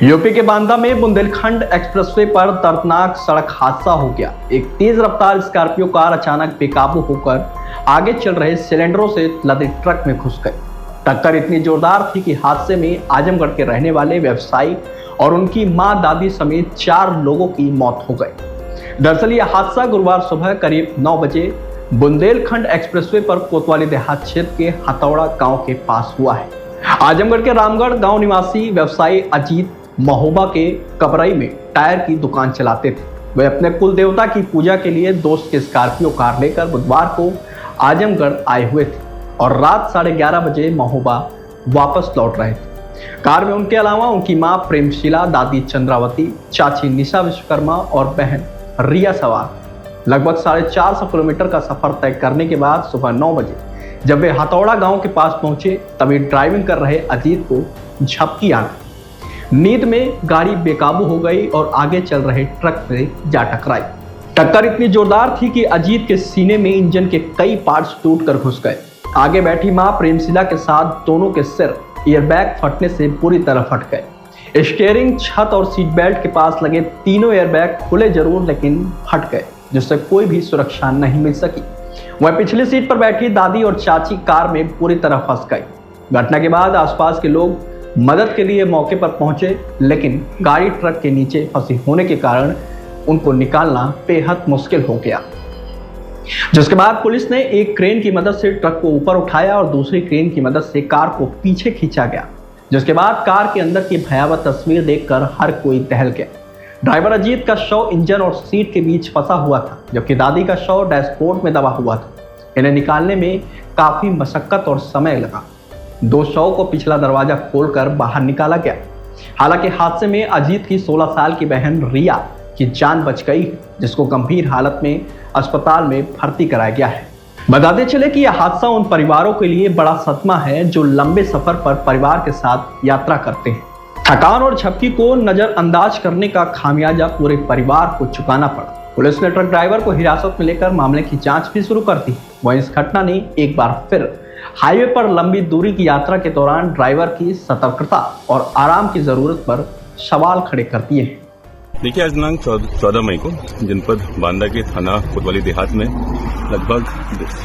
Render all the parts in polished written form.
UP के बांदा में Bundelkhand expressway पर दर्दनाक सड़क हादसा हो गया। एक तेज रफ्तार स्कॉर्पियो कार अचानक बेकाबू होकर आगे चल रहे सिलेंडरों से लदे ट्रक में घुस गई। टक्कर इतनी जोरदार थी कि हादसे में आजमगढ़ के रहने वाले व्यवसायी और उनकी मां दादी समेत 4 लोगों की मौत हो गई। दरअसल यह हादसा गुरुवार सुबह करीब 9 बजे बुंदेलखंड एक्सप्रेसवे पर कोतवाली देहात क्षेत्र के हथौड़ा गांव के पास हुआ है। आजमगढ़ के रामगढ़ गांव निवासी व्यवसायी अजीत महोबा के कबरई में टायर की दुकान चलाते थे। वे अपने कुल देवता की पूजा के लिए दोस्त के स्कॉर्पियो कार लेकर बुधवार को आजमगढ़ आए हुए थे और रात 11:30 बजे महोबा वापस लौट रहे थे। कार में उनके अलावा उनकी मां प्रेमशीला, दादी चंद्रावती, चाची निशा विश्वकर्मा और बहन रिया सवार। लगभग 450 किलोमीटर का सफर तय करने के बाद सुबह 9 बजे जब वे हथौड़ा गांव के पास पहुंचे तभी ड्राइविंग कर रहे अजीत को झपकी आ गई। नींद में गाड़ी बेकाबू हो गई और आगे चल रहे ट्रक से जा टकराई। टक्कर इतनी जोरदार थी कि अजीत के सीने में इंजन के कई पार्ट्स टूटकर घुस गए। आगे बैठी मां प्रेमशिला के साथ दोनों के सिर एयरबैग फटने से पूरी तरह फट गए। स्टीयरिंग, छत और सीट बेल्ट के पास लगे तीनों एयरबैग खुले जरूर लेकिन फट गए, जिससे कोई भी सुरक्षा नहीं मिल सकी। वह पिछली सीट पर बैठी दादी और चाची कार में पूरी तरह फंस गई। घटना के बाद आसपास के लोग मदद के लिए मौके पर पहुंचे, लेकिन गाड़ी ट्रक के नीचे फंसी होने के कारण उनको निकालना बेहद मुश्किल हो गया। जिसके बाद पुलिस ने एक क्रेन की मदद से ट्रक को ऊपर उठाया और दूसरी क्रेन की मदद से कार को पीछे खींचा गया। जिसके बाद कार के अंदर की भयावह तस्वीर देखकर हर कोई दहल गया। ड्राइवर अजीत का शव इंजन और सीट के बीच फंसा हुआ था, जबकि दादी का शव डैशबोर्ड में दबा हुआ था। इन्हें निकालने में काफी मशक्कत और समय लगा। 2 शव को पिछला दरवाजा खोलकर बाहर निकाला गया। हालांकि हादसे में अजीत की 16 साल की बहन रिया की जान बच गई, जिसको गंभीर हालत में अस्पताल में भर्ती कराया गया है। बताते चले कि यह हादसा उन परिवारों के लिए बड़ा सदमा है जो लंबे सफर पर परिवार के साथ यात्रा करते हैं। थकान और झपकी को नजरअंदाज करने का खामियाजा पूरे परिवार को चुकाना पड़ा। पुलिस ने ट्रक ड्राइवर को हिरासत में लेकर मामले की जांच भी शुरू कर दी। वहीं इस घटना ने एक बार फिर हाईवे पर लंबी दूरी की यात्रा के दौरान ड्राइवर की सतर्कता और आराम की जरूरत पर सवाल खड़े कर दिए हैं। देखिए, आज दिनांक 14 मई को जनपद बांदा के थाना कोतवाली देहात में लगभग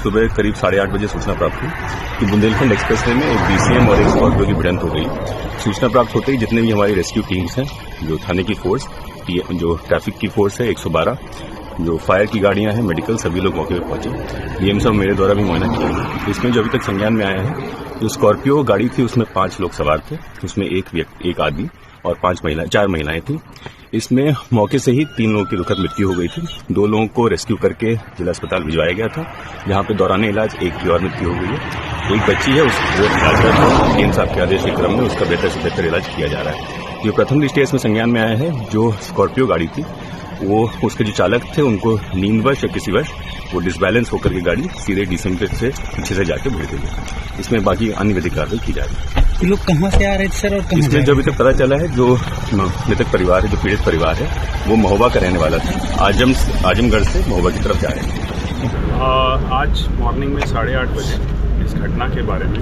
सुबह करीब 8:30 बजे सूचना प्राप्त हुई कि बुंदेलखंड एक्सप्रेसवे में एक डीसीएम और एक स्कॉर्पियो की भिड़ंत हो गई। सूचना प्राप्त होते ही जितने भी हमारी रेस्क्यू टीम्स हैं, जो थाने की फोर्स, जो ट्रैफिक की फोर्स है 112, जो फायर की गाड़ियां हैं, मेडिकल, सभी लोग मौके पर पहुंचे। डीएम साहब मेरे द्वारा भी मुआयना किया गया। इसमें जो अभी तक संज्ञान में आया है, जो स्कॉर्पियो गाड़ी थी उसमें 5 लोग सवार थे। उसमें एक आदमी और 4 महिलाएं थी। इसमें मौके से ही 3 लोगों की दुखद मृत्यु हो गई थी। 2 लोगों को रेस्क्यू करके जिला अस्पताल भिजवाया गया था, जहां पे दौरान इलाज एक की और मृत्यु हो गई है। एक बच्ची है, उसको इलाज कर डीएम साहब के आदेश के क्रम में उसका बेहतर से बेहतर इलाज किया जा रहा है। जो प्रथम दृष्टया इसमें संज्ञान में आया है, जो स्कॉर्पियो गाड़ी थी वो उसके जो चालक थे उनको नींदवश या किसी वश वो डिसबैलेंस होकर के गाड़ी सीधे डीसीएम से पीछे से जाके भिड़ गई। इसमें बाकी अन्य विधिक कार्रवाई की जा रही है। ये लोग कहाँ से आ रहे थे सर और कहाँ? इसमें जो अभी तक पता चला है, जो मृतक परिवार है, जो पीड़ित परिवार है, वो महोबा का रहने वाला था। आजमगढ़ से महोबा की तरफ जा रहे हैं। आज मॉर्निंग में 8:30 बजे इस घटना के बारे में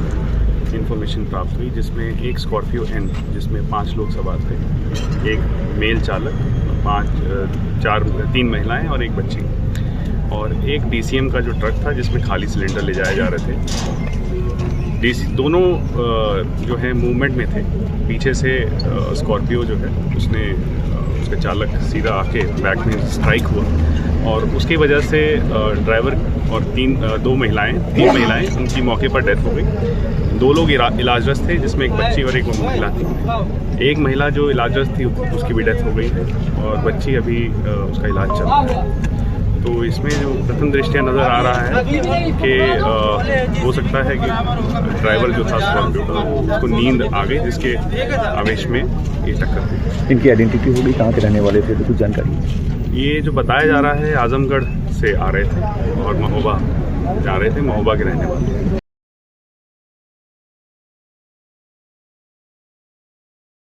इन्फॉर्मेशन प्राप्त हुई, जिसमें एक स्कॉर्पियो एन जिसमें 5 लोग सवार थे, एक मेल चालक, 3 महिलाएं और एक बच्ची, और एक डीसीएम का जो ट्रक था जिसमें खाली सिलेंडर ले जाए जा रहे थे। दोनों जो है मूवमेंट में थे। पीछे से स्कॉर्पियो जो है उसका चालक सीधा आके बैक में स्ट्राइक हुआ और उसकी वजह से ड्राइवर और 3 महिलाएं उनकी मौके पर डेथ हो गई। 2 लोग इलाजरत थे, जिसमें एक बच्ची और एक महिला थी। एक महिला जो इलाजरत थी उसकी भी डेथ हो गई है और बच्ची अभी उसका इलाज चल रहा है। तो इसमें जो प्रथम दृष्टया नज़र आ रहा है कि हो सकता है कि ड्राइवर जो था स्कॉर्पियो का उसको नींद आ गई, जिसके आवेश में ये टक्कर हुई। इनकी आइडेंटिटी हो गई, कहाँ के रहने वाले थे, तो कुछ जानकारी? ये जो बताया जा रहा है आजमगढ़ से आ रहे थे और महोबा जा रहे थे, महोबा के रहने वाले।